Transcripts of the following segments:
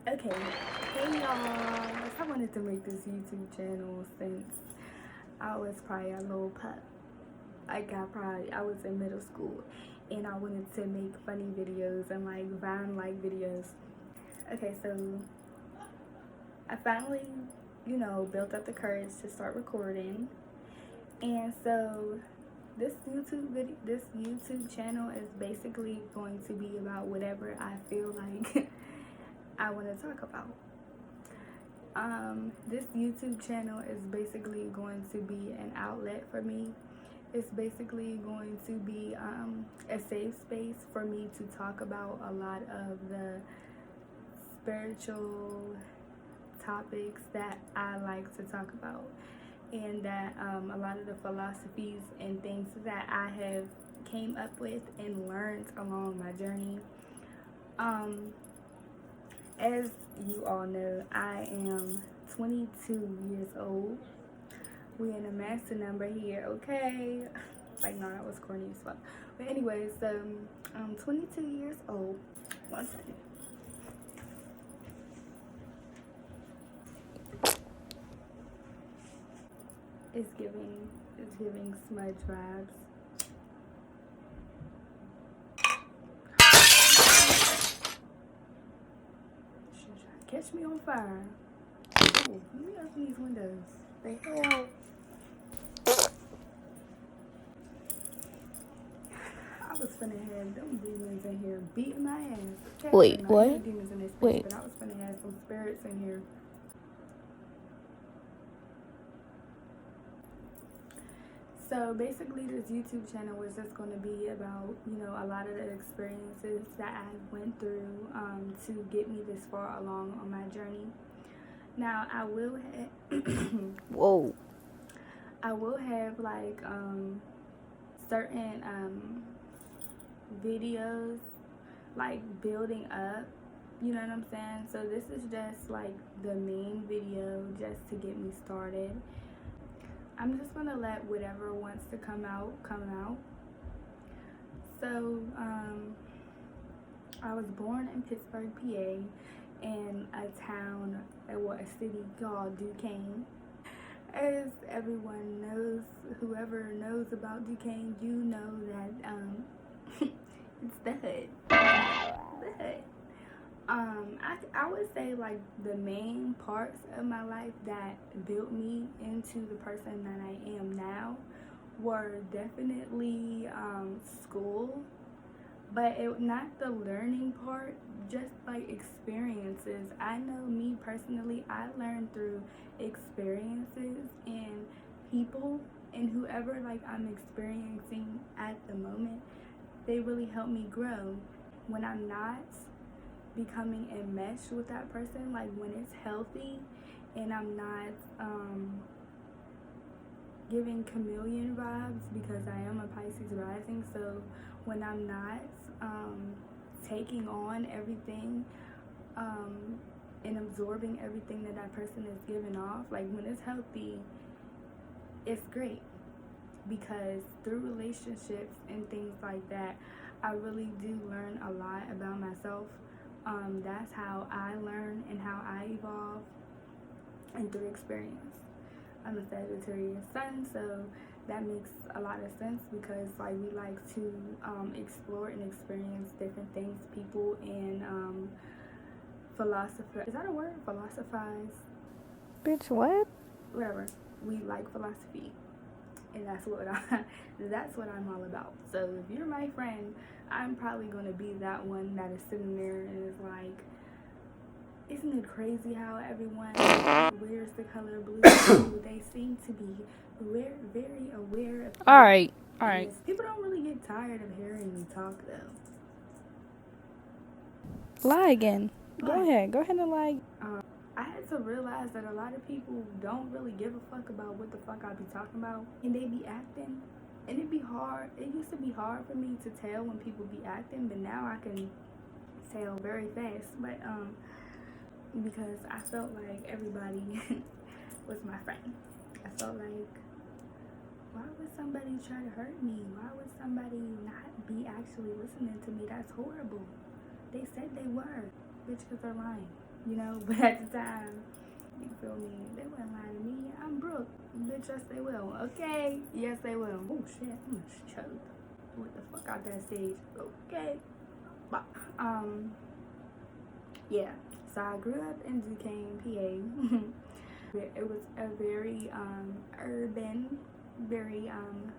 Okay, hey y'all. I wanted to make this YouTube channel since I was probably a little pup. I was in middle school and I wanted to make funny videos and like Vine-like videos. Okay, so I finally, built up the courage to start recording. And so this YouTube channel is basically going to be about whatever I feel like I want to talk about. This YouTube channel is basically going to be an outlet for me. It's basically going to be a safe space for me to talk about a lot of the spiritual topics that I like to talk about, and that a lot of the philosophies and things that I have came up with and learned along my journey. As you all know, I am 22 years old. We in a master number here, okay? Like, no, that was corny as fuck. But anyways, I'm 22 years old. One second. It's giving smudge vibes. Catch me on fire. Ooh, let me open these windows. The hell? I was finna have them demons in here beating my ass. Okay, Wait, no, what? Demons in this bitch, Wait. but I was finna have some spirits in here. So basically, this YouTube channel was just going to be about, a lot of the experiences that I went through to get me this far along on my journey. Now, I will have like certain videos like building up, you know what I'm saying? So this is just like the main video just to get me started. I'm just gonna let whatever wants to come out. So I was born in Pittsburgh, PA, in a city called Duquesne. As everyone knows, whoever knows about Duquesne, you know that it's the hood. The hood. I would say like the main parts of my life that built me into the person that I am now were definitely school, but not the learning part, just like experiences. I know me personally, I learned through experiences and people, and whoever like I'm experiencing at the moment, they really help me grow. When I'm not becoming enmeshed with that person, like when it's healthy and I'm not giving chameleon vibes, because I am a Pisces rising, so when I'm not taking on everything and absorbing everything that person is giving off, like when it's healthy, it's great, because through relationships and things like that, I really do learn a lot about myself. That's how I learn and how I evolve, and through experience. I'm a Sagittarius sun, so that makes a lot of sense, because like we like to explore and experience different things, people, and philosopher. Is that a word? Philosophize? Bitch, what? Whatever. We like philosophy, and that's what I'm all about. So if you're my friend, I'm probably gonna be that one that is sitting there and is like, isn't it crazy how everyone wears the color blue? They seem to be very aware of it. All right. People don't really get tired of hearing me talk, though. Lie again. Go ahead and lie. I had to realize that a lot of people don't really give a fuck about what the fuck I be talking about, and they be acting, and it be hard. It used to be hard for me to tell when people be acting, but now I can tell very fast. But because I felt like everybody was my friend. I felt like, why would somebody try to hurt me? Why would somebody not be actually listening to me? That's horrible. They said they were. Bitch, because they're lying. you know? But at the time, you feel me? They wouldn't lie to me. I'm broke. Bitch, yes they will. Okay? Yes they will. Oh shit, I'm gonna choke. What the fuck out that stage? Okay. But, yeah. So I grew up in Duquesne, PA. It was a very urban, very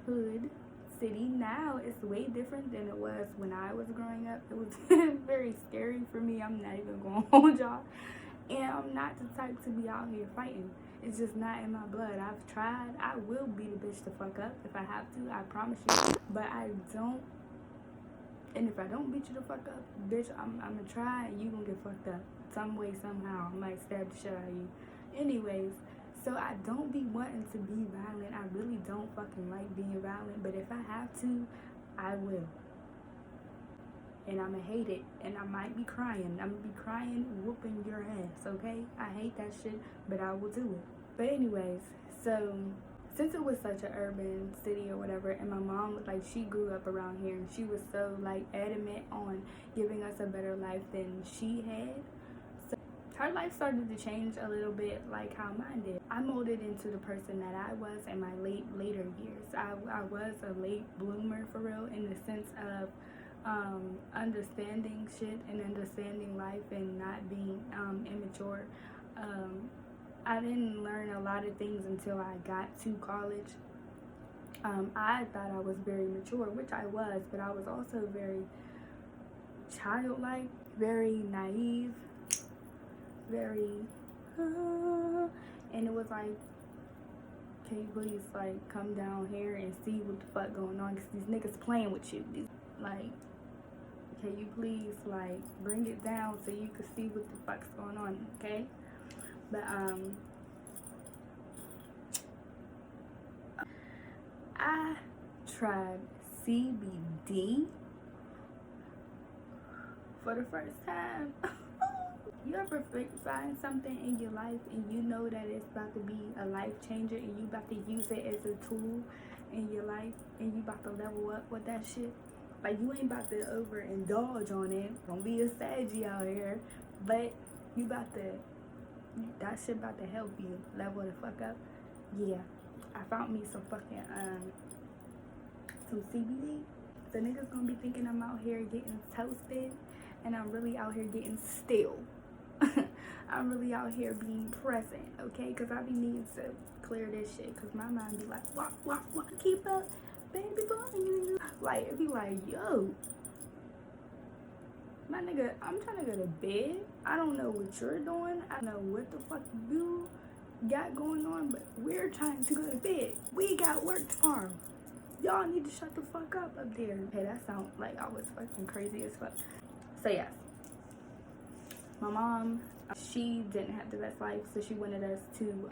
hood city. Now it's way different than it was when I was growing up. It was very scary for me. I'm not even gonna hold y'all. And I'm not the type to be out here fighting. It's just not in my blood. I've tried. I will beat a bitch to fuck up if I have to. I promise you. But I don't. And if I don't beat you the fuck up, bitch, I'm gonna try and you gonna get fucked up. Some way, somehow. I might stab the shit out of you. Anyways, so I don't be wanting to be violent. I really don't fucking like being violent. But if I have to, I will. And I'ma hate it. And I might be crying. I'm gonna be crying, whooping your ass, okay? I hate that shit, but I will do it. But anyways, so since it was such an urban city or whatever, and my mom, like, she grew up around here, and she was so, like, adamant on giving us a better life than she had. So her life started to change a little bit like how mine did. I molded into the person that I was in my later years. I was a late bloomer, for real, in the sense of understanding shit and understanding life and not being immature. I didn't learn a lot of things until I got to college. I thought I was very mature, which I was, but I was also very childlike, very naive, very and it was like, can you please, like, come down here and see what the fuck going on, because these niggas playing with you. Like, can you please, like, bring it down so you can see what the fuck's going on, okay? But I tried CBD for the first time. You ever find something in your life and you know that it's about to be a life changer and you about to use it as a tool in your life and you about to level up with that shit? Like, you ain't about to overindulge on it. Don't be a saggy out here. But you about to, that shit about to help you level the fuck up. Yeah. I found me some fucking, some CBD. The niggas gonna be thinking I'm out here getting toasted and I'm really out here getting still. I'm really out here being present, okay? Because I be needing to clear this shit. Because my mind be like, what, keep up, baby boy. Like, it be like, yo, my nigga, I'm trying to go to bed. I don't know what you're doing. I don't know what the fuck you got going on, but we're trying to go to bed. We got work tomorrow. Y'all need to shut the fuck up there. Hey, that sounds like I was fucking crazy as fuck. So yes, my mom, she didn't have the best life, so she wanted us to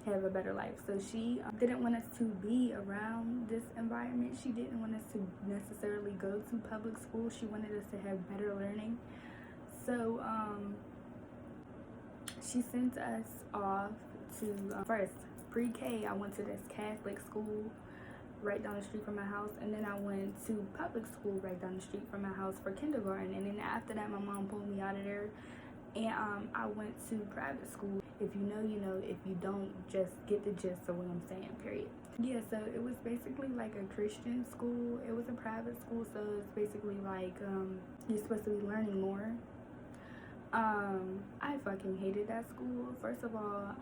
have a better life. So she didn't want us to be around this environment. She didn't want us to necessarily go to public school. She wanted us to have better learning. So she sent us off to first pre-K. I went to this Catholic school right down the street from my house, and then I went to public school right down the street from my house for kindergarten. And then after that, my mom pulled me out of there, and I went to private school. If you know, you know. If you don't, just get the gist of what I'm saying, period. Yeah, so it was basically like a Christian school. It was a private school, so it's basically like you're supposed to be learning more. I fucking hated that school. First of all,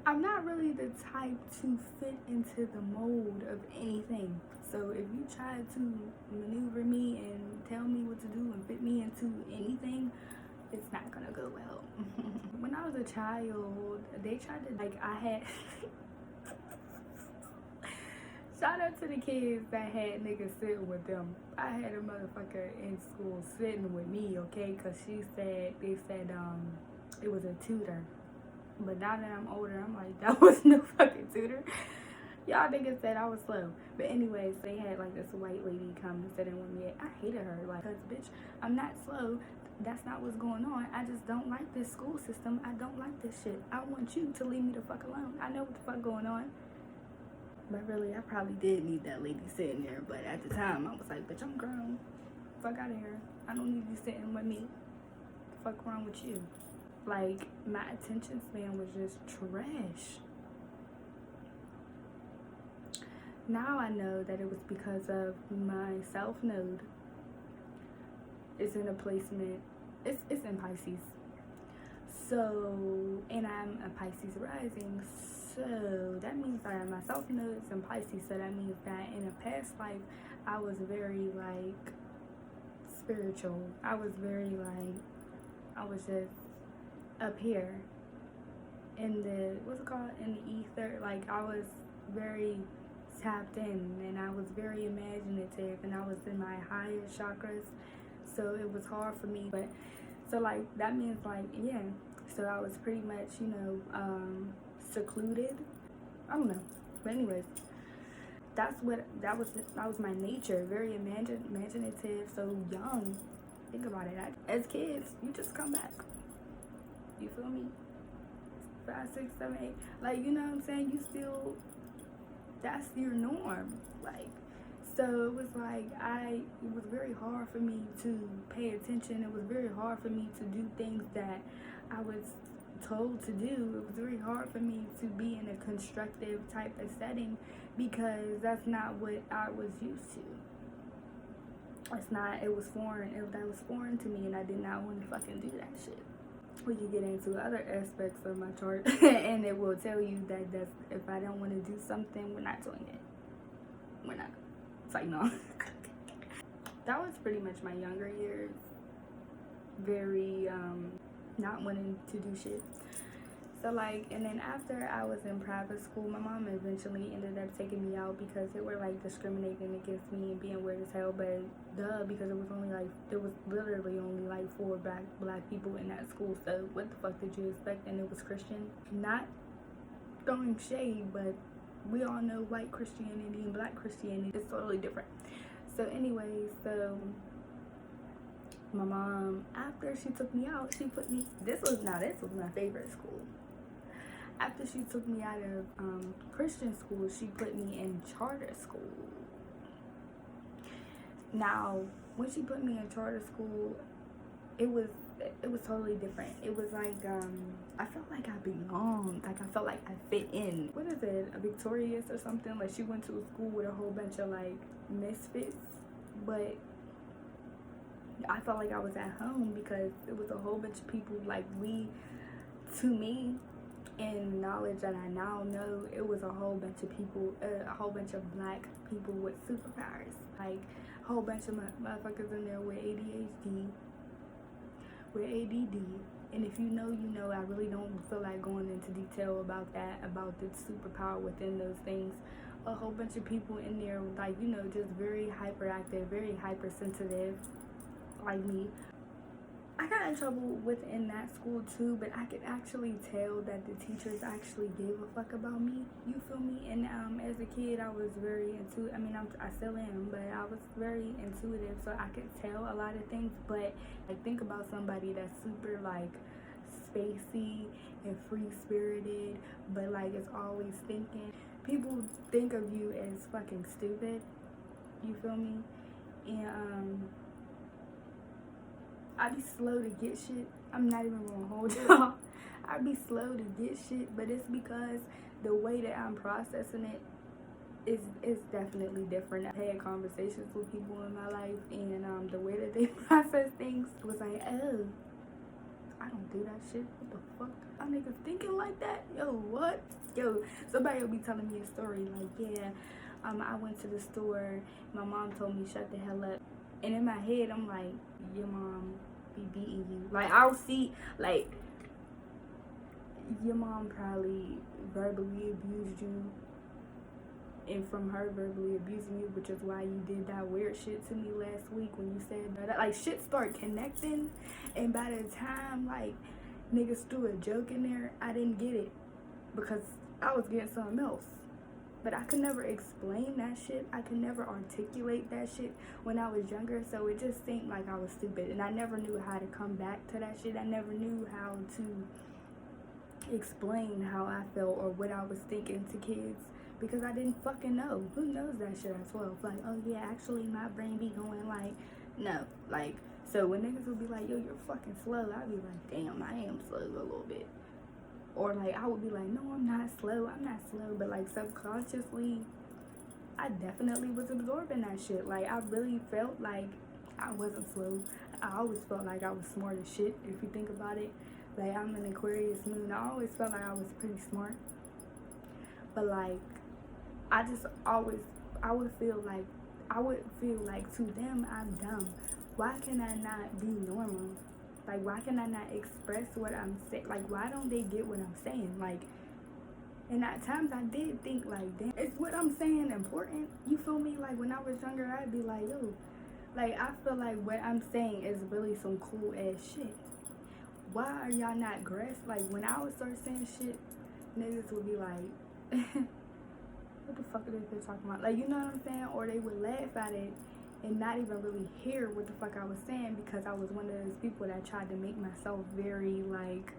I'm not really the type to fit into the mold of anything. So if you try to maneuver me and tell me what to do and fit me into anything, it's not gonna go well. When I was a child, they tried to, like, I had shout out to the kids that had niggas sitting with them. I had a motherfucker in school sitting with me, okay? Because they said it was a tutor. But now that I'm older, I'm like, that was no fucking tutor. Y'all niggas said I was slow. But anyways, they had like this white lady come and sit in with me. I hated her. Like, cause bitch, I'm not slow. That's not what's going on. I just don't like this school system. I don't like this shit. I want you to leave me the fuck alone. I know what the fuck going on. But really, I probably did need that lady sitting there. But at the time, I was like, bitch, I'm grown. Fuck out of here. I don't need you sitting with me. fuck wrong with you? Like, my attention span was just trash. Now I know that it was because of my self node. It's in a placement. It's in Pisces. So, and I'm a Pisces rising. So that means that my self node is in Pisces. So that means that in a past life, I was very like spiritual. I was just up here in the, what's it called, in the ether. Like, I was very tapped in, and I was very imaginative, and I was in my higher chakras, so it was hard for me. But so like that means like, yeah, so I was pretty much, you know, secluded. I don't know, but anyways, that was my nature. Very imaginative, so young. Think about it. As kids, you just come back. You feel me? 5, 6, 7, 8. Like, you know what I'm saying? You still, that's your norm. Like, so it was like, it was very hard for me to pay attention. It was very hard for me to do things that I was told to do. It was very hard for me to be in a constructive type of setting, because that's not what I was used to. It's not, it was foreign. That was foreign to me, and I did not want to fucking do that shit. We can get into other aspects of my chart and it will tell you that if I don't want to do something, we're not doing it. We're not. It's like, no. That was pretty much my younger years. Very not wanting to do shit. So like, and then after I was in private school, my mom eventually ended up taking me out because they were like discriminating against me and being weird as hell. But because it was only like, there was literally only like 4 black people in that school. So what the fuck did you expect? And it was Christian. Not throwing shade, but we all know white Christianity and black Christianity is totally different. So anyways, so my mom, after she took me out, she put me, this was my favorite school. After she took me out of Christian school, she put me in charter school. Now, when she put me in charter school, it was totally different. It was like, I felt like I belonged. Like, I felt like I fit in. What is it? A Victorious or something? Like, she went to a school with a whole bunch of, like, misfits. But I felt like I was at home because it was a whole bunch of people. Like, to me, in knowledge that I now know, it was a whole bunch of people, a whole bunch of black people with superpowers. Like, a whole bunch of motherfuckers in there with ADHD, with ADD. And if you know, you know. I really don't feel like going into detail about that, about the superpower within those things. A whole bunch of people in there, like, you know, just very hyperactive, very hypersensitive, like me. I got in trouble within that school too, but I could actually tell that the teachers actually gave a fuck about me. You feel me? And as a kid, I was very I mean, I still am, but I was very intuitive, so I could tell a lot of things. But like, think about somebody that's super like spacey and free-spirited, but like is always thinking. People think of you as fucking stupid. You feel me? And I be slow to get shit. I'm not even gonna hold y'all. I be slow to get shit, but it's because the way that I'm processing it is definitely different. I had conversations with people in my life, and the way that they process things was like, oh, I don't do that shit. What the fuck? Y'all niggas thinking like that? Yo, what? Yo, somebody will be telling me a story like, yeah, I went to the store. My mom told me shut the hell up, and in my head I'm like, your mom be beating you. Like, I'll see, like, your mom probably verbally abused you, and from her verbally abusing you, which is why you did that weird shit to me last week when you said that. Like, shit start connecting, and by the time like niggas threw a joke in there, I didn't get it because I was getting something else. But I could never explain that shit. I could never articulate that shit when I was younger. So it just seemed like I was stupid. And I never knew how to come back to that shit. I never knew how to explain how I felt or what I was thinking to kids. Because I didn't fucking know. Who knows that shit at 12? Like, oh yeah, actually my brain be going like, no. Like, So when niggas would be like, yo, you're fucking slow, I'd be like, damn, I am slow a little bit. Or like I would be like, no, I'm not slow, but like subconsciously I definitely was absorbing that shit. Like I really felt like I wasn't slow. I always felt like I was smart as shit, if you think about it. Like I'm an Aquarius moon. I always felt like I was pretty smart. But like I just always I would feel like to them I'm dumb. Why can I not be normal? Like why can I not express what I'm saying? Like why don't they get what I'm saying? Like, and at times I did think like, damn, is what I'm saying important? You feel me? Like when I was younger, I'd be like, yo, like I feel like what I'm saying is really some cool ass shit. Why are y'all not grasped? Like when I would start saying shit, niggas would be like, what the fuck are this bitch talking about? Like, you know what I'm saying? Or they would laugh at it and not even really hear what the fuck I was saying, because I was one of those people that tried to make myself very like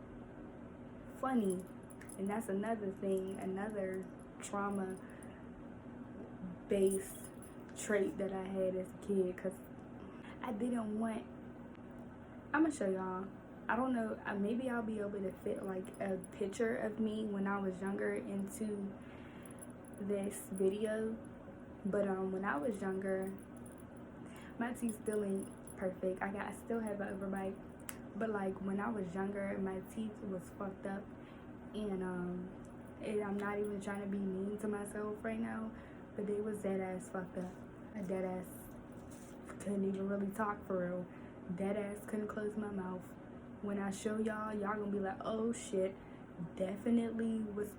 funny. And that's another thing, another trauma based trait that I had as a kid, because I didn't want, I'm gonna show y'all, I don't know, maybe I'll be able to fit like a picture of me when I was younger into this video. But when I was younger, my teeth still ain't perfect. I still have an overbite, but like when I was younger, my teeth was fucked up, and I'm not even trying to be mean to myself right now, but they was dead ass fucked up. I dead ass couldn't even really talk for real. Dead ass couldn't close my mouth. When I show y'all gonna be like, oh shit, definitely was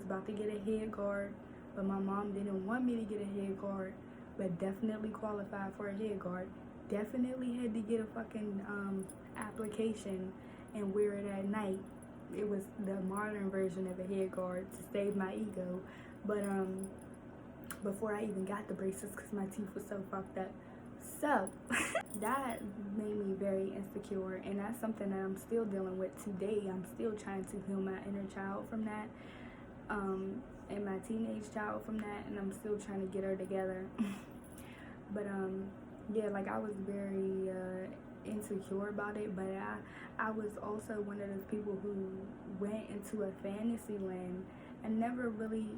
about to get a head guard, but my mom didn't want me to get a head guard, but definitely qualified for a head guard. Definitely had to get a fucking application and wear it at night. It was the modern version of a head guard to save my ego. But before I even got the braces, because my teeth were so fucked up. So that made me very insecure, and that's something that I'm still dealing with today. I'm still trying to heal my inner child from that, and my teenage child from that, and I'm still trying to get her together. But yeah, like I was very insecure about it, but I was also one of those people who went into a fantasy land and never really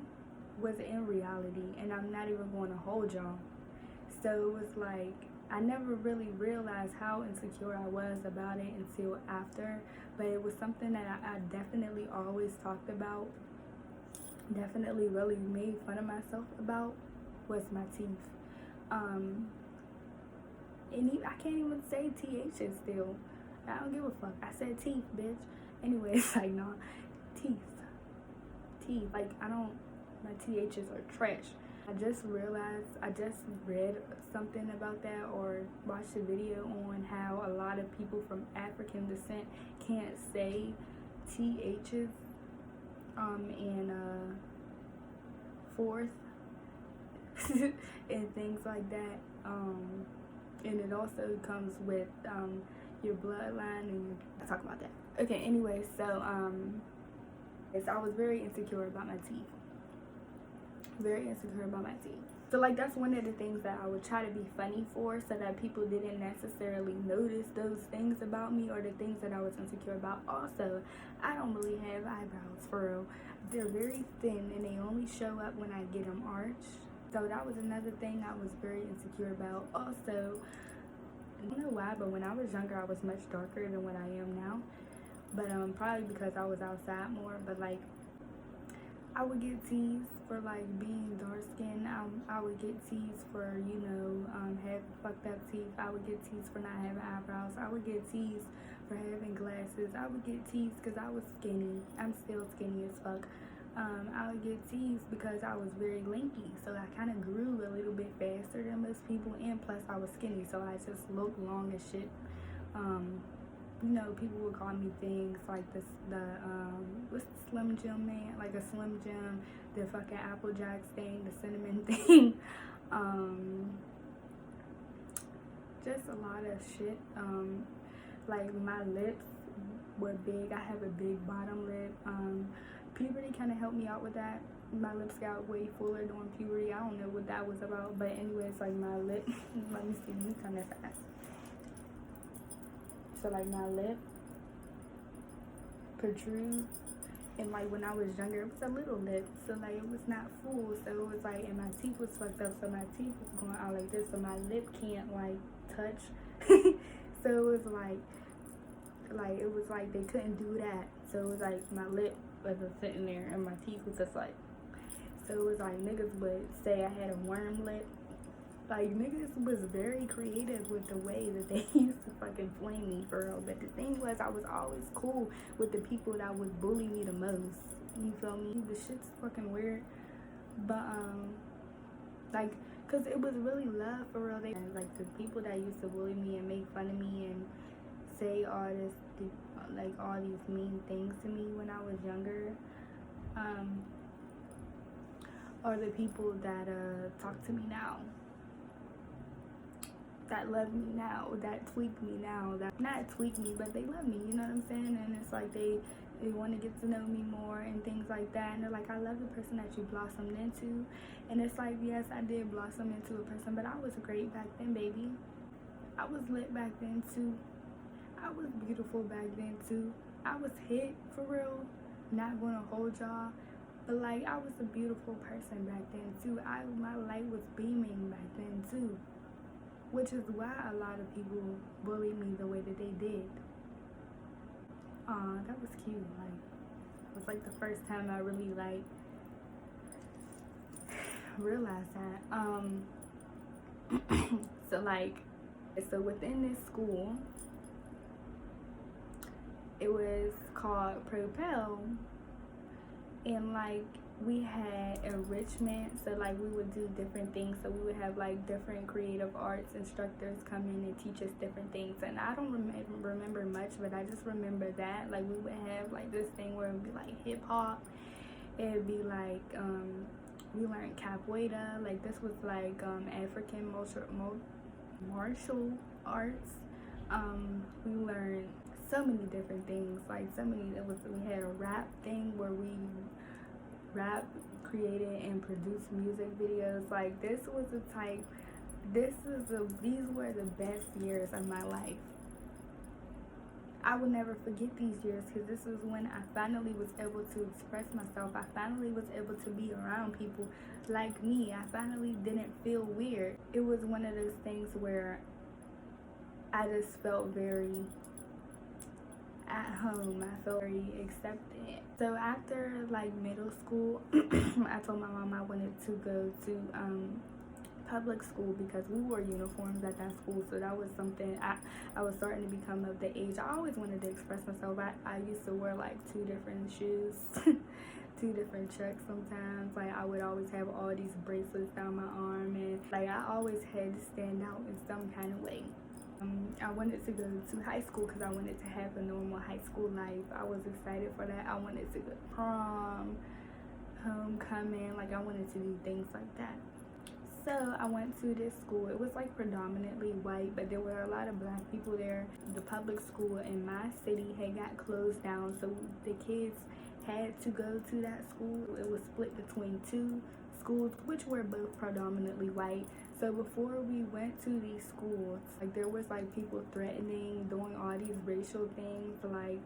was in reality, and I'm not even going to hold y'all. So it was like I never really realized how insecure I was about it until after, but it was something that I definitely always talked about, definitely really made fun of myself about, was my teeth. And I can't even say THs still. I don't give a fuck. I said teeth, bitch. Anyways, like, no, teeth. Like, my THs are trash. I just read something about that, or watched a video on how a lot of people from African descent can't say THs and fourth and things like that. And it also comes with your bloodline, and I'll talk about that. Okay, anyway, so I was very insecure about my teeth. So like that's one of the things that I would try to be funny for, so that people didn't necessarily notice those things about me or the things that I was insecure about. Also, I don't really have eyebrows, for real. They're very thin and they only show up when I get them arched. So that was another thing I was very insecure about. Also, I don't know why, but when I was younger, I was much darker than what I am now. But probably because I was outside more. But like, I would get teased for like being dark skinned. I would get teased for, having fucked up teeth. I would get teased for not having eyebrows. I would get teased for having glasses. I would get teased because I was skinny. I'm still skinny as fuck. I would get teased because I was very lanky, so I kind of grew a little bit faster than most people, and plus I was skinny, so I just looked long as shit. People would call me things like what's the Slim Jim man, like a Slim Jim, the fucking Apple Jacks thing, the cinnamon thing, just a lot of shit. Like my lips were big. I have a big bottom lip. Puberty kind of helped me out with that. My lips got way fuller during puberty. I don't know what that was about, but anyways, like my lip, let me see, you kind of fast. so like my lip protrudes. And like when I was younger, it was a little lip, so like it was not full, so it was like, and my teeth was fucked up, so my teeth was going out like this, so my lip can't like touch. So it was like it was like they couldn't do that, so it was like my lip wasn't sitting there and my teeth was just like, so it was like niggas would say I had a worm lip. Like, niggas was very creative with the way that they used to fucking flame me, for real. But the thing was, I was always cool with the people that would bully me the most. You feel me? The shit's fucking weird. But, like, because it was really love, for real. They, like, the people that used to bully me and make fun of me and say all this, like, all these mean things to me when I was younger, are the people that, talk to me now. That love me now, that tweak me now, that not tweak me, but they love me, you know what I'm saying? And it's like they want to get to know me more and things like that. And they're like, I love the person that you blossomed into. And it's like, yes, I did blossom into a person, but I was great back then, baby. I was lit back then too. I was beautiful back then too. I was hit, for real. Not gonna hold y'all, but like I was a beautiful person back then too. My light was beaming back then too. Which is why a lot of people bully me the way that they did. That was cute. Like, it was like the first time I really like realized that. So within this school, it was called Propel, and like we had enrichment, so like we would do different things. So we would have like different creative arts instructors come in and teach us different things, and I don't remember much, but I just remember that like we would have like this thing where it would be like hip-hop, it'd be like we learned capoeira, like this was like African martial arts. We learned so many different things, like we had a rap thing where we rap, created, and produced music videos. Like these were the best years of my life. I will never forget these years, because this is when I finally was able to express myself. I finally was able to be around people like me. I finally didn't feel weird. It was one of those things where I just felt very at home. I felt very accepted. So after like middle school, I told my mom I wanted to go to public school because we wore uniforms at that school. So that was something I was starting to become of the age. I always wanted to express myself. I used to wear like 2 different shoes, 2 different chucks sometimes. Like I would always have all these bracelets down my arm, and like I always had to stand out in some kind of way. I wanted to go to high school because I wanted to have a normal high school life. I was excited for that. I wanted to go to prom, homecoming, like I wanted to do things like that. So I went to this school. It was like predominantly white, but there were a lot of black people there. The public school in my city had got closed down, so the kids had to go to that school. It was split between 2 schools, which were both predominantly white. So before we went to these schools, like there was like people threatening, doing all these racial things, like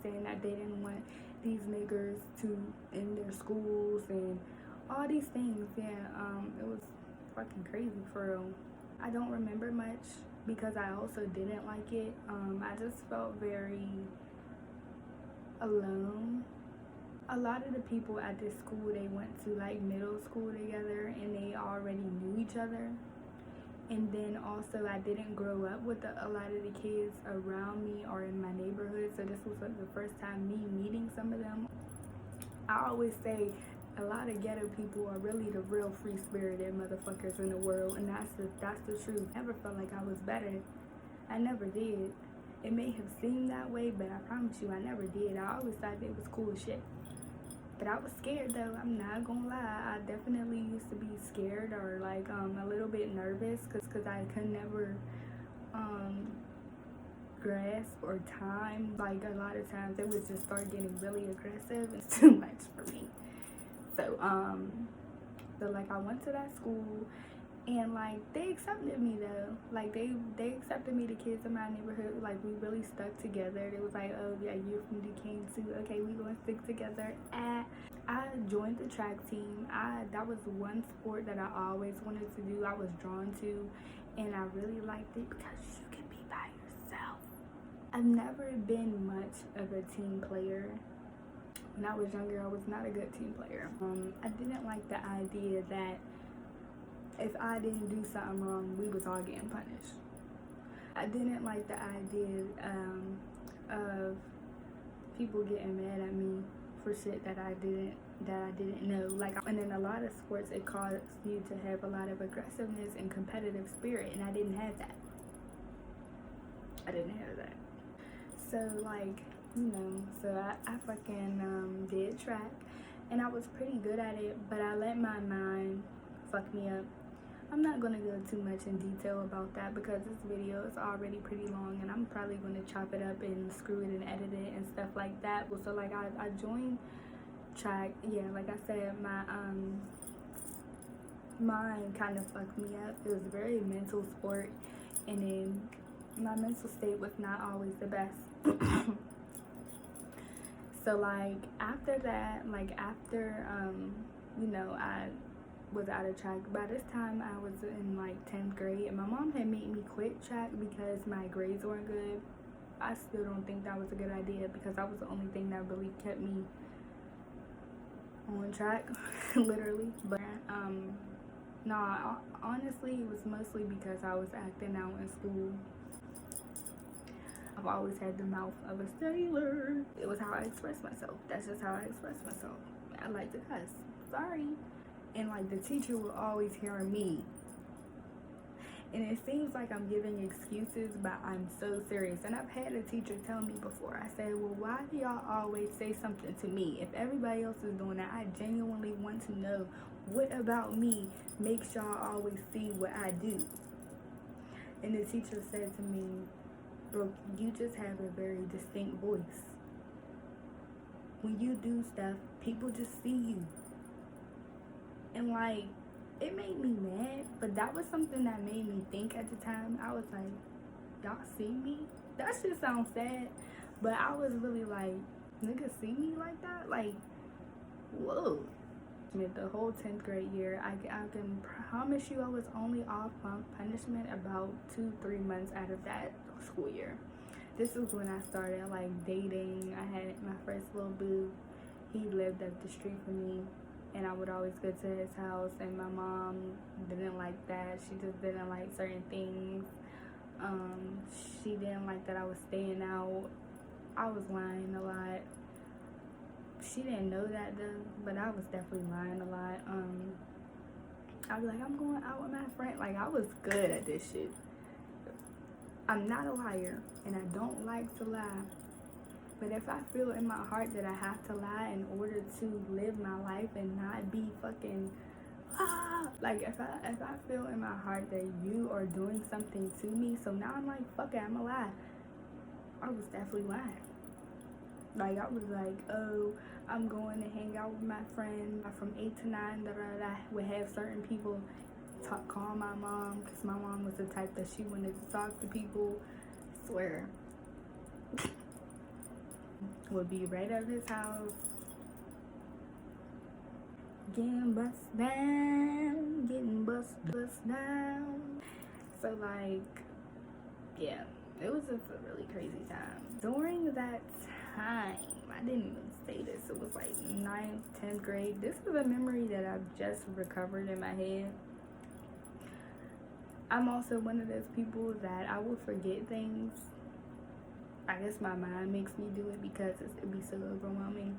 saying that they didn't want these niggers to in their schools and all these things. Yeah, it was fucking crazy, for real. I don't remember much because I also didn't like it. I just felt very alone. A lot of the people at this school, they went to like middle school together and they already knew each other. And then also I didn't grow up with a lot of the kids around me or in my neighborhood, so this was like the first time me meeting some of them. I always say a lot of ghetto people are really the real free-spirited motherfuckers in the world, and that's the truth. I never felt like I was better. I never did. It may have seemed that way, but I promise you I never did. I always thought they was cool as shit. But I was scared though, I'm not gonna lie. I definitely used to be scared or like a little bit nervous because I could never grasp or time. Like a lot of times it would just start getting really aggressive. It's too much for me. So like I went to that school And like they accepted me though. Like they accepted me, the kids in my neighborhood. Like we really stuck together. It was like, oh yeah, you're from Duquesne too. Okay, we gonna stick together. I joined the track team. That was one sport that I always wanted to do. I was drawn to, and I really liked it because you can be by yourself. I've never been much of a team player. When I was younger, I was not a good team player. I didn't like the idea that if I didn't do something wrong, we was all getting punished. I didn't like the idea of people getting mad at me for shit that I didn't know. Like, and in a lot of sports, it calls you to have a lot of aggressiveness and competitive spirit, and I didn't have that. So like, so I fucking did track, and I was pretty good at it, but I let my mind fuck me up. I'm not gonna go too much in detail about that because this video is already pretty long, and I'm probably gonna chop it up and screw it and edit it and stuff like that. So like I joined track. Yeah, like I said, my mind kind of fucked me up. It was a very mental sport, and then my mental state was not always the best. So like after that, I was out of track. By this time I was in like 10th grade, and my mom had made me quit track because my grades weren't good. I still don't think that was a good idea because that was the only thing that really kept me on track, literally. But honestly, it was mostly because I was acting out in school. I've always had the mouth of a sailor. It was how I expressed myself. That's just how I expressed myself. I like to cuss. Sorry. And like the teacher will always hear me. And it seems like I'm giving excuses, but I'm so serious. And I've had a teacher tell me before. I said, well, why do y'all always say something to me? If everybody else is doing that, I genuinely want to know what about me makes y'all always see what I do. And the teacher said to me, Brooke, you just have a very distinct voice. When you do stuff, people just see you. And like, it made me mad, but that was something that made me think at the time. I was like, y'all see me? That shit sounds sad, but I was really like, niggas see me like that? Like, whoa. The whole 10th grade year, I can promise you I was only off punishment about 2-3 months out of that school year. This was when I started like dating. I had my first little boo. He lived up the street from me, and I would always go to his house, and my mom didn't like that. She just didn't like certain things. She didn't like that I was staying out. I was lying a lot. She didn't know that though, but I was definitely lying a lot. I'd be like, I'm going out with my friend. Like, I was good at this shit. I'm not a liar, and I don't like to lie. But if I feel in my heart that I have to lie in order to live my life and not be fucking like if I feel in my heart that you are doing something to me, so now I'm like, fuck it, I'm a lie. I was definitely lying. Like, I was like, oh, I'm going to hang out with my friend from 8 to 9, I would have certain people call my mom, because my mom was the type that she wanted to talk to people. I swear. Would be right at his house, getting bust down. So like, yeah, it was just a really crazy time. During that time, I didn't even say this, it was like 9th, 10th grade. This is a memory that I've just recovered in my head. I'm also one of those people that I will forget things. I guess my mind makes me do it because it'd be so overwhelming.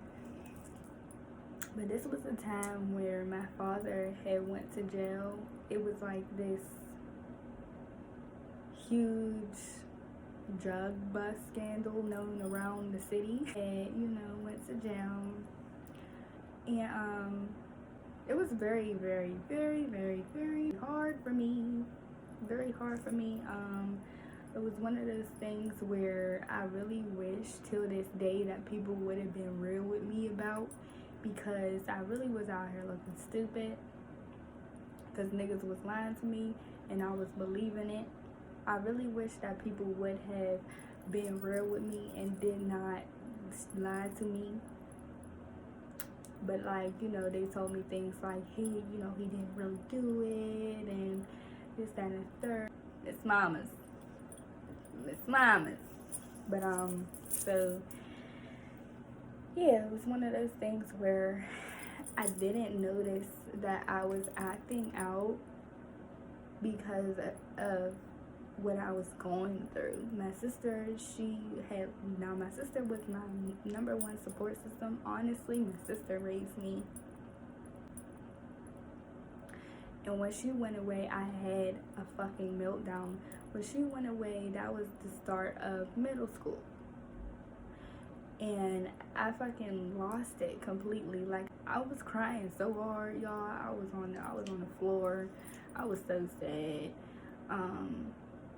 But this was a time where my father had went to jail. It was like this huge drug bust scandal known around the city. And, went to jail. And it was very, very, very, very, very hard for me. Very hard for me. It was one of those things where I really wish till this day that people would have been real with me about, because I really was out here looking stupid. because niggas was lying to me and I was believing it. I really wish that people would have been real with me and did not lie to me. But like, you know, they told me things like, hey, you know, he didn't really do it and this, that, and the third. It's mamas. But so yeah, it was one of those things where I didn't notice that I was acting out because of what I was going through. My sister was my number one support system. Honestly, my sister raised me. And when she went away, I had a fucking meltdown. When she went away, that was the start of middle school. And I fucking lost it completely. Like, I was crying so hard, y'all. I was on the floor. I was so sad.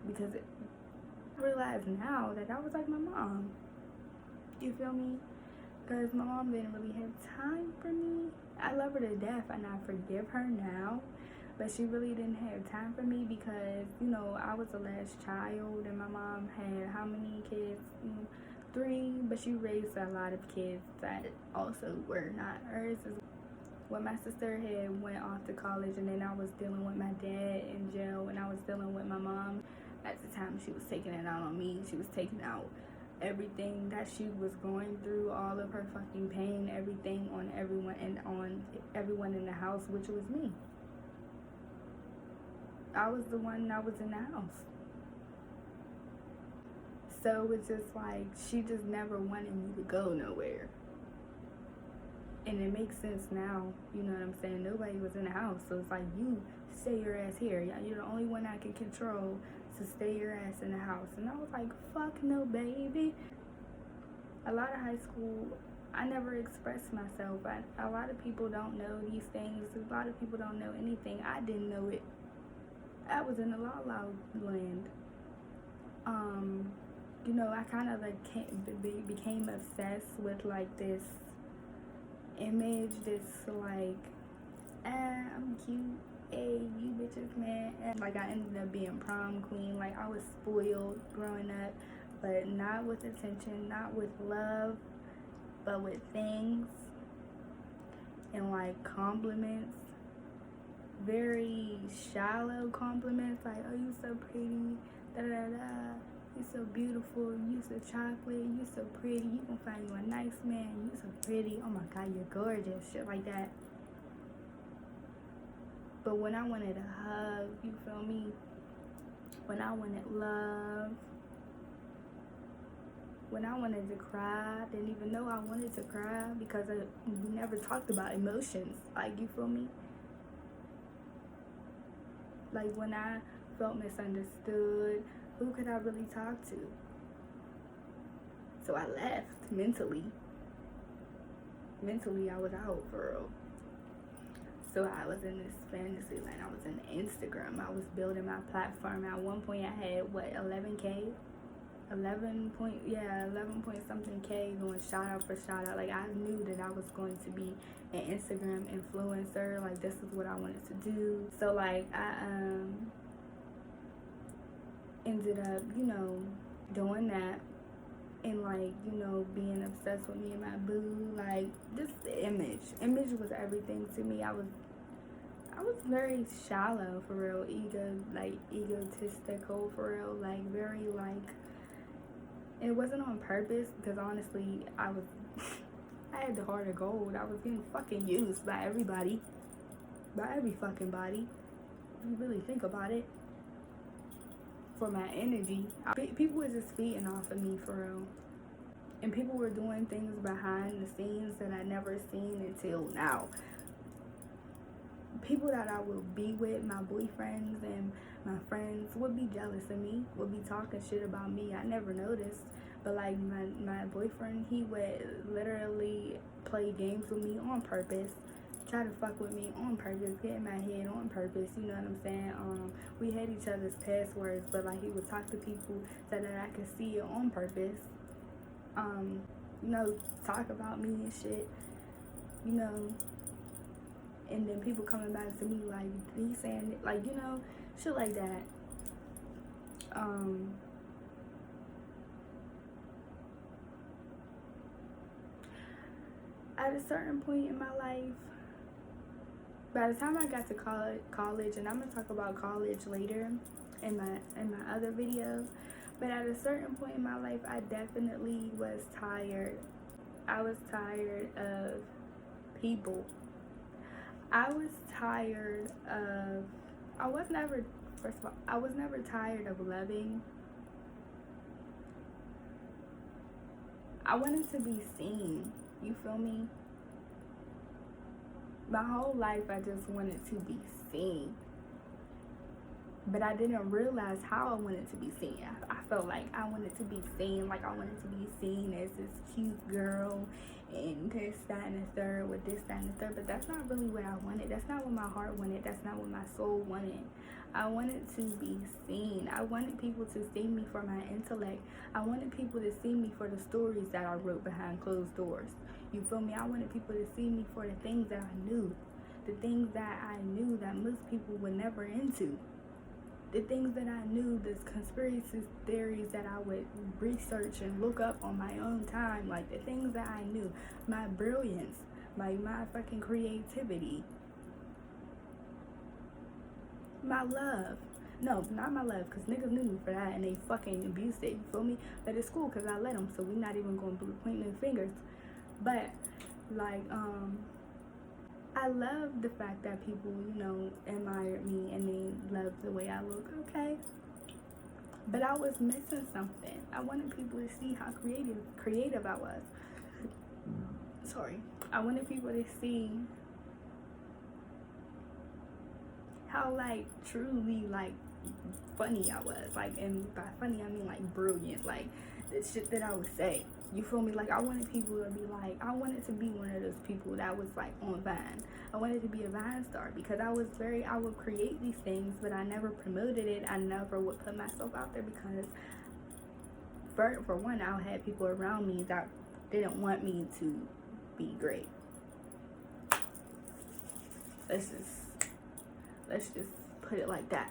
Because I realize now that I was like my mom. You feel me? Because my mom didn't really have time for me. I love her to death and I forgive her now. But she really didn't have time for me because, you know, I was the last child and my mom had how many kids? 3, but she raised a lot of kids that also were not hers. When my sister had went off to college and then I was dealing with my dad in jail and I was dealing with my mom, at the time she was taking it out on me. She was taking out everything that she was going through, all of her fucking pain, everything on everyone and on everyone in the house, which was me. I was the one that was in the house. So it's just like she just never wanted me to go nowhere. And it makes sense now, you know what I'm saying? Nobody was in the house, so it's like, you stay your ass here. You're the only one I can control, so stay your ass in the house. And I was like, fuck no, baby. A lot of high school, I never expressed myself. A lot of people don't know these things. A lot of people don't know anything. I didn't know it. I was in the la la land. You know, I kind of like became obsessed with like this image, this like, I'm cute, hey, you bitches, man. And like, I ended up being prom queen. Like, I was spoiled growing up, but not with attention, not with love, but with things and like compliments. Very shallow compliments, like, oh, you so pretty, da da da, you so beautiful, you so chocolate, you so pretty, you can find you a nice man, you so pretty, oh my god, you're gorgeous, shit like that. But when I wanted a hug, you feel me, when I wanted love, when I wanted to cry, I didn't even know I wanted to cry because we never talked about emotions, like, you feel me? Like, when I felt misunderstood, who could I really talk to? So I left mentally. Mentally, I was out for real. So I was in this fantasy land. I was in Instagram. I was building my platform. At one point, I had, 11K? 11 point something K going shout out for shout out. Like, I knew that I was going to be an Instagram influencer. Like, this is what I wanted to do. So like, I ended up, you know, doing that and like, you know, being obsessed with me and my boo. Like, just the image was everything to me. I was very shallow for real, egotistical for real, like very like. And it wasn't on purpose because honestly, I had the heart of gold. I was getting fucking used by everybody. By every fucking body. If you really think about it. For my energy. People were just feeding off of me for real. And people were doing things behind the scenes that I never seen until now. People that I would be with, my boyfriends and my friends, would be jealous of me, would be talking shit about me. I never noticed. But like my boyfriend, he would literally play games with me on purpose, try to fuck with me on purpose, get in my head on purpose, you know what I'm saying? We had each other's passwords, but like he would talk to people so that I could see it on purpose. You know, talk about me and shit, you know. and then people coming back to me like he's saying it, like, you know, shit like that. At a certain point in my life, by the time I got to college, and I'm gonna talk about college later in my other video, but at a certain point in my life, I definitely was tired. I was tired of people. I was tired of, first of all, I was never tired of loving. I wanted to be seen, you feel me? My whole life I just wanted to be seen. But I didn't realize how I wanted to be seen. I felt like I wanted to be seen, like I wanted to be seen as this cute girl and this, that, and the third, with this, that, and the third. But that's not really what I wanted. That's not what my heart wanted. That's not what my soul wanted. I wanted to be seen. I wanted people to see me for my intellect. I wanted people to see me for the stories that I wrote behind closed doors. You feel me? I wanted people to see me for the things that I knew. The things that I knew that most people were never into. The things that I knew, this conspiracy theories that I would research and look up on my own time, like the things that I knew, my brilliance, like my fucking creativity, my love. No, not my love, because niggas knew me for that and they fucking abused it, you feel me? But it's cool because I let them, so we not even going to point no fingers. But, like, I love the fact that people, you know, admired me and they loved the way I look, okay? But I was missing something. I wanted people to see how creative I was. Sorry. I wanted people to see how, like, truly, like, funny I was. Like, and by funny, I mean, like, brilliant. Like, the shit that I would say. You feel me? Like, I wanted people to be like, I wanted to be one of those people that was like on Vine. I wanted to be a Vine star because I would create these things, but I never promoted it. I never would put myself out there because for one, I had people around me that didn't want me to be great. Let's just put it like that.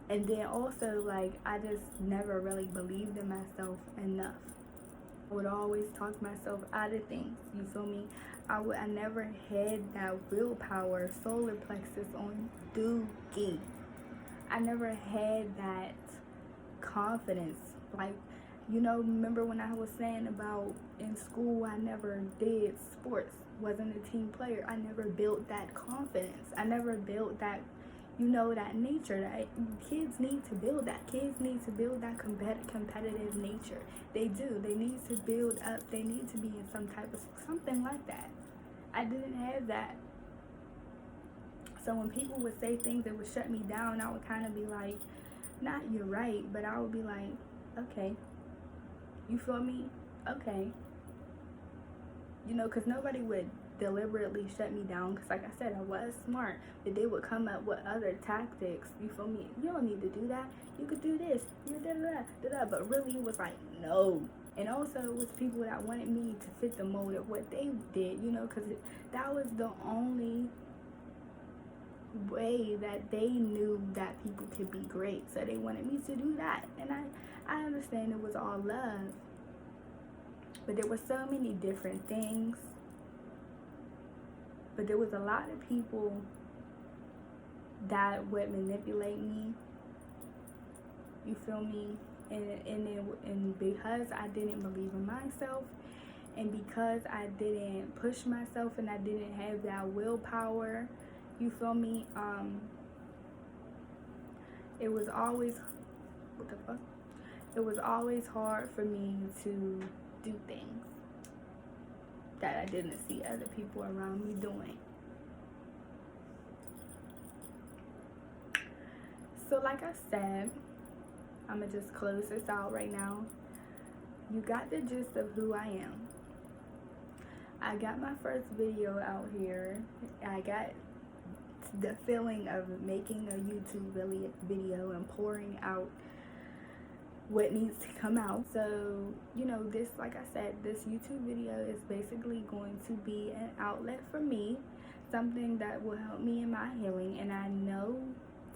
And then also, like, I just never really believed in myself enough. I would always talk myself out of things, you feel me? I never had that willpower, solar plexus on dookie. I never had that confidence. Like, you know, remember when I was saying about in school I never did sports, wasn't a team player. I never built that confidence. I never built that, you know, that nature. That kids need to build that. Kids need to build that competitive nature. They do. They need to build up. They need to be in some type of something like that. I didn't have that. So when people would say things that would shut me down, I would kind of be like, not you're right, but I would be like, okay. You feel me? Okay. You know, because nobody would deliberately shut me down, because like I said, I was smart, but they would come up with other tactics. You feel me? You don't need to do that. You could do this. You da-da-da. But really it was like, no. And also it was people that wanted me to fit the mold of what they did, you know, because that was the only way that they knew that people could be great. So they wanted me to do that. And I understand it was all love, but there were so many different things. But there was a lot of people that would manipulate me. You feel me? And because I didn't believe in myself, and because I didn't push myself, and I didn't have that willpower, you feel me? It was always, what the fuck? It was always hard for me to do things that I didn't see other people around me doing. So like I said, I'm gonna just close this out right now. You got the gist of who I am. I got my first video out here. I got the feeling of making a YouTube video and pouring out what needs to come out. So, you know, this, like I said, this YouTube video is basically going to be an outlet for me something that will help me in my healing, and I know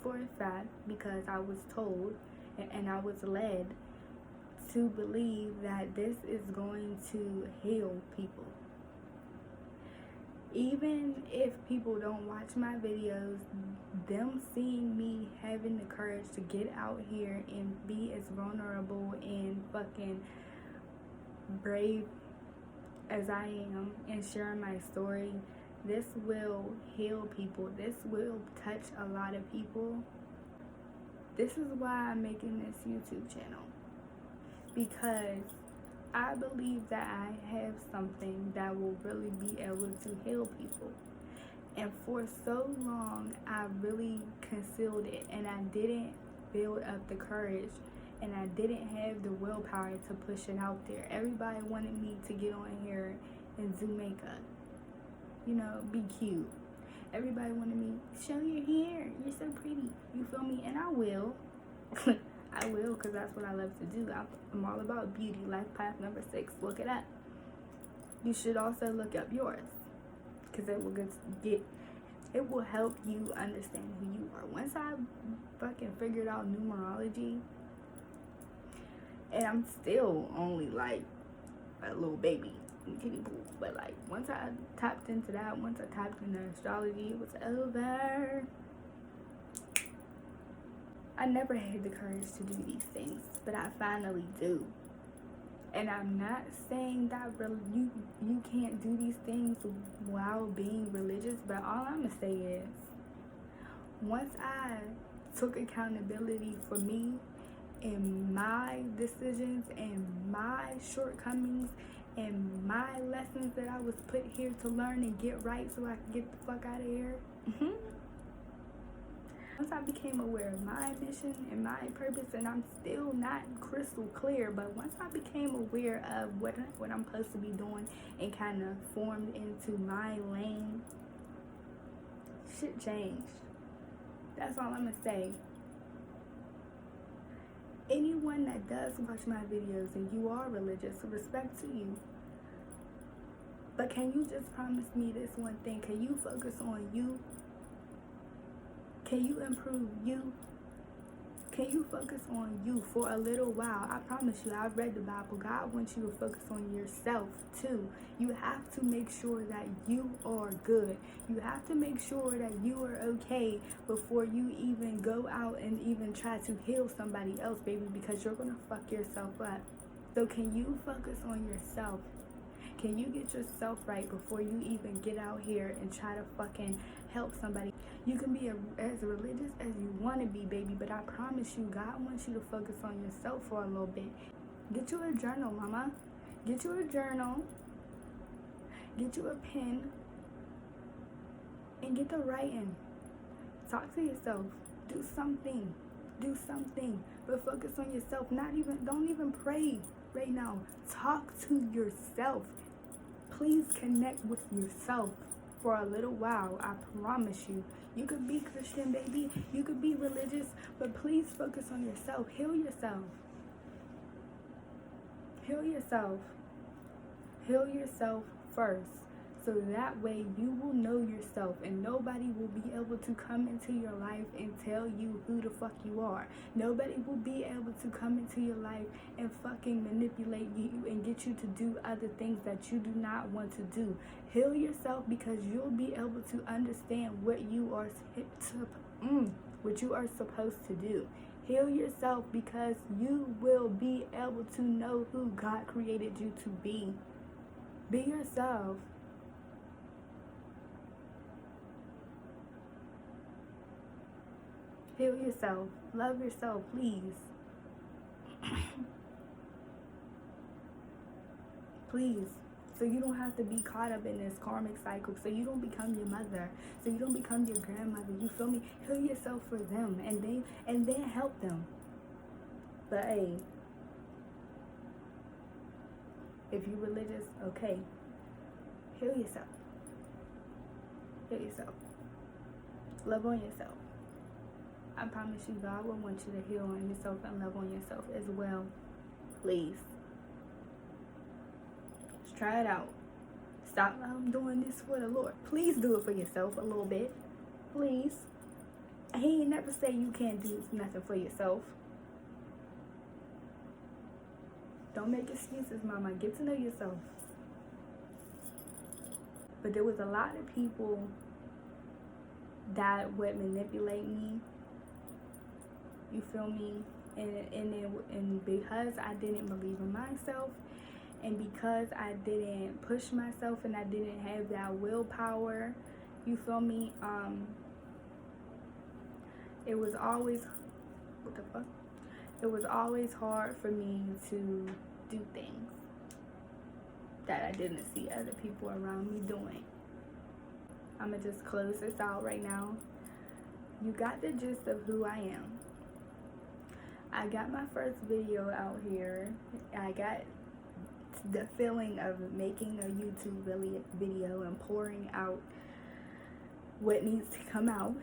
for a fact because I was told and I was led to believe that this is going to heal people. Even if people don't watch my videos, them seeing me having the courage to get out here and be as vulnerable and fucking brave as I am and sharing my story, this will heal people. This will touch a lot of people. This is why I'm making this YouTube channel, because I believe that I have something that will really be able to heal people. And for so long, I really concealed it, and I didn't build up the courage, and I didn't have the willpower to push it out there. Everybody wanted me to get on here and do makeup, be cute. Everybody wanted me, show your hair, you're so pretty, you feel me? And I will. I will, because that's what I love to do. I'm all about beauty. Life path number 6. Look it up. You should also look up yours, because it will help you understand who you are. Once I fucking figured out numerology, and I'm still only like a little baby in kiddie pool, but like once I tapped into that, once I tapped into astrology, it was over. I never had the courage to do these things, but I finally do. And I'm not saying that you can't do these things while being religious, but all I'm gonna say is, once I took accountability for me and my decisions and my shortcomings and my lessons that I was put here to learn and get right so I could get the fuck out of here. Once I became aware of my mission and my purpose, and I'm still not crystal clear, but once I became aware of what I'm supposed to be doing and kind of formed into my lane, shit changed. That's all I'm gonna say. Anyone that does watch my videos and you are religious, respect to you. But can you just promise me this one thing? Can you focus on you? Can you improve you? Can you focus on you for a little while? I promise you, I've read the Bible. God wants you to focus on yourself too. You have to make sure that you are good. You have to make sure that you are okay before you even go out and even try to heal somebody else, baby, because you're going to fuck yourself up. So can you focus on yourself? Can you get yourself right before you even get out here and try to fucking help somebody? You can be as religious as you want to be, baby, but I promise you, God wants you to focus on yourself for a little bit. Get you a journal, mama. Get you a journal. Get you a pen. And get to writing. Talk to yourself. Do something. Do something. But focus on yourself. Don't even pray right now. Talk to yourself. Please connect with yourself for a little while. I promise you. You could be Christian, baby. You could be religious, but please focus on yourself. Heal yourself. Heal yourself. Heal yourself first. So that way you will know yourself and nobody will be able to come into your life and tell you who the fuck you are. Nobody will be able to come into your life and fucking manipulate you and get you to do other things that you do not want to do. Heal yourself because you'll be able to understand what you are supposed to do. Heal yourself because you will be able to know who God created you to be. Be yourself. Heal yourself. Love yourself, please. Please. So you don't have to be caught up in this karmic cycle. So you don't become your mother. So you don't become your grandmother. You feel me? Heal yourself for them and then help them. But hey, if you're religious, okay. Heal yourself. Heal yourself. Love on yourself. I promise you, God will want you to heal on yourself and love on yourself as well. Please. Just try it out. stop. I'm doing this for the Lord. Please do it for yourself a little bit. Please. He ain't never say you can't do nothing for yourself. Don't make excuses, mama. Get to know yourself. But there was a lot of people that would manipulate me. You feel me? And because I didn't believe in myself, and because I didn't push myself and I didn't have that willpower, you feel me? It was always, what the fuck? It was always hard for me to do things that I didn't see other people around me doing. I'm gonna just close this out right now. You got the gist of who I am. I got my first video out here. I got the feeling of making a YouTube video and pouring out what needs to come out.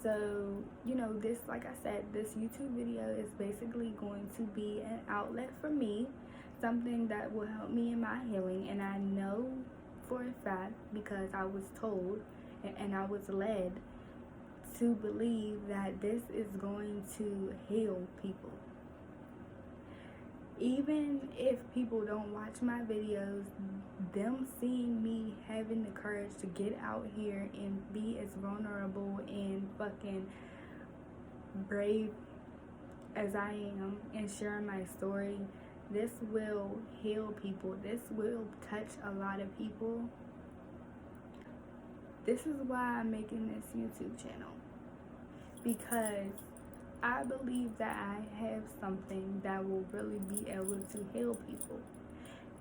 So, you know, this, like I said, this YouTube video is basically going to be an outlet for me, something that will help me in my healing. And I know for a fact, because I was told and I was led to believe that this is going to heal people. Even if people don't watch my videos, them seeing me having the courage to get out here and be as vulnerable and fucking brave as I am and sharing my story, this will heal people. This will touch a lot of people. This is why I'm making this YouTube channel, because I believe that I have something that will really be able to heal people.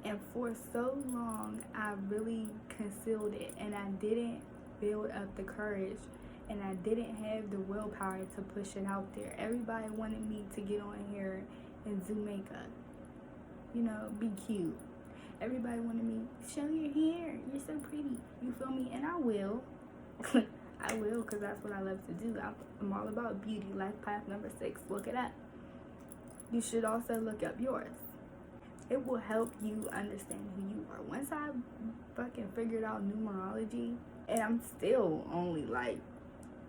And for so long, I really concealed it, and I didn't build up the courage, and I didn't have the willpower to push it out there. Everybody wanted me to get on here and do makeup, you know, be cute. Everybody wanted me, show your hair, you're so pretty, you feel me? And I will. I will, because that's what I love to do. I'm all about beauty. Life path number 6. Look it up. You should also look up yours. It will help you understand who you are. Once I fucking figured out numerology, and I'm still only like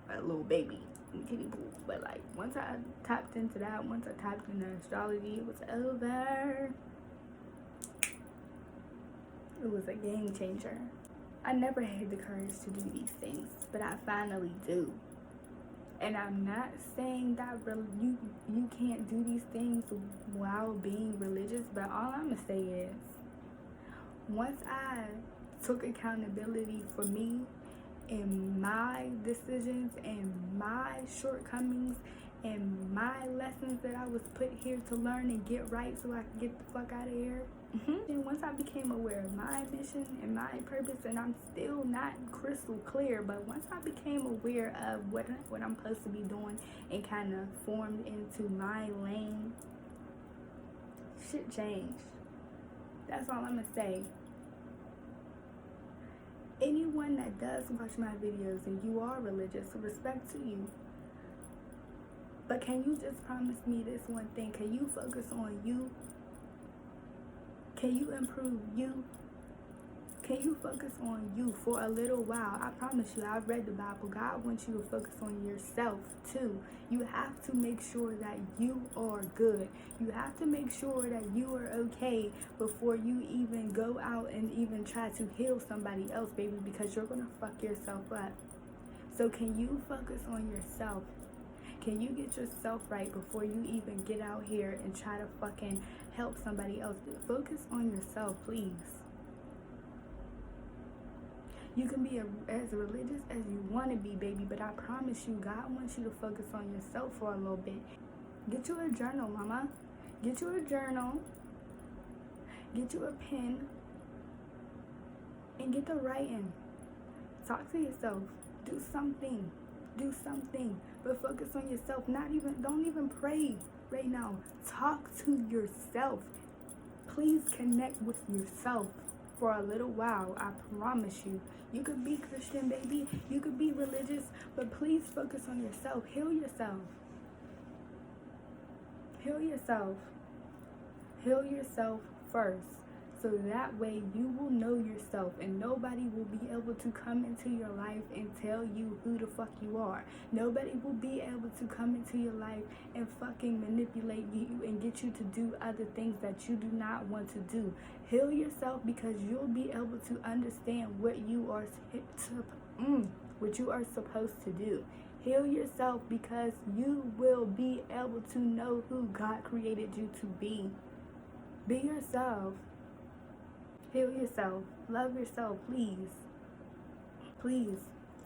a little baby in the kiddie pool, but like once I tapped into that, once I tapped into astrology, it was over. It was a game changer. I never had the courage to do these things, but I finally do. And I'm not saying that you can't do these things while being religious, but all I'm gonna say is, once I took accountability for me and my decisions and my shortcomings and my lessons that I was put here to learn and get right so I could get the fuck out of here. And once I became aware of my mission and my purpose, and I'm still not crystal clear, but once I became aware of what I'm supposed to be doing and kind of formed into my lane, shit changed. That's all I'm gonna say. Anyone that does watch my videos and you are religious, respect to you. But can you just promise me this one thing? Can you focus on you? Can you improve you? Can you focus on you for a little while? I promise you, I've read the Bible. God wants you to focus on yourself too. You have to make sure that you are good. You have to make sure that you are okay before you even go out and even try to heal somebody else, baby, because you're gonna fuck yourself up. So can you focus on yourself? Can you get yourself right before you even get out here and try to fucking help somebody else? Focus on yourself, please. You can be as religious as you want to be, baby, but I promise you, God wants you to focus on yourself for a little bit. Get you a journal, mama. Get you a journal. Get you a pen. And get to writing. Talk to yourself. Do something. Do something. But focus on yourself. Don't even pray right now. Talk to yourself. Please connect with yourself for a little while. I promise you. You could be Christian, baby. You could be religious, but please focus on yourself. Heal yourself. Heal yourself. Heal yourself first. So that way you will know yourself, and nobody will be able to come into your life and tell you who the fuck you are. Nobody will be able to come into your life and fucking manipulate you and get you to do other things that you do not want to do. Heal yourself, because you'll be able to understand what you are supposed to do. Heal yourself, because you will be able to know who God created you to be. Be yourself. Heal yourself. Love yourself, please. Please.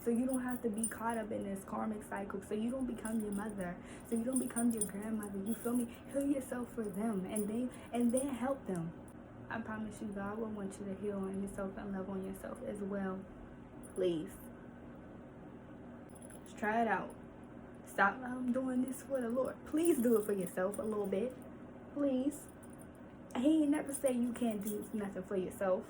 So you don't have to be caught up in this karmic cycle. So you don't become your mother. So you don't become your grandmother. You feel me? Heal yourself for them, and then help them. I promise you, God will want you to heal on yourself and love on yourself as well. Please. Let's try it out. Stop doing this for the Lord. Please do it for yourself a little bit. Please. He ain't never say you can't do nothing for yourself.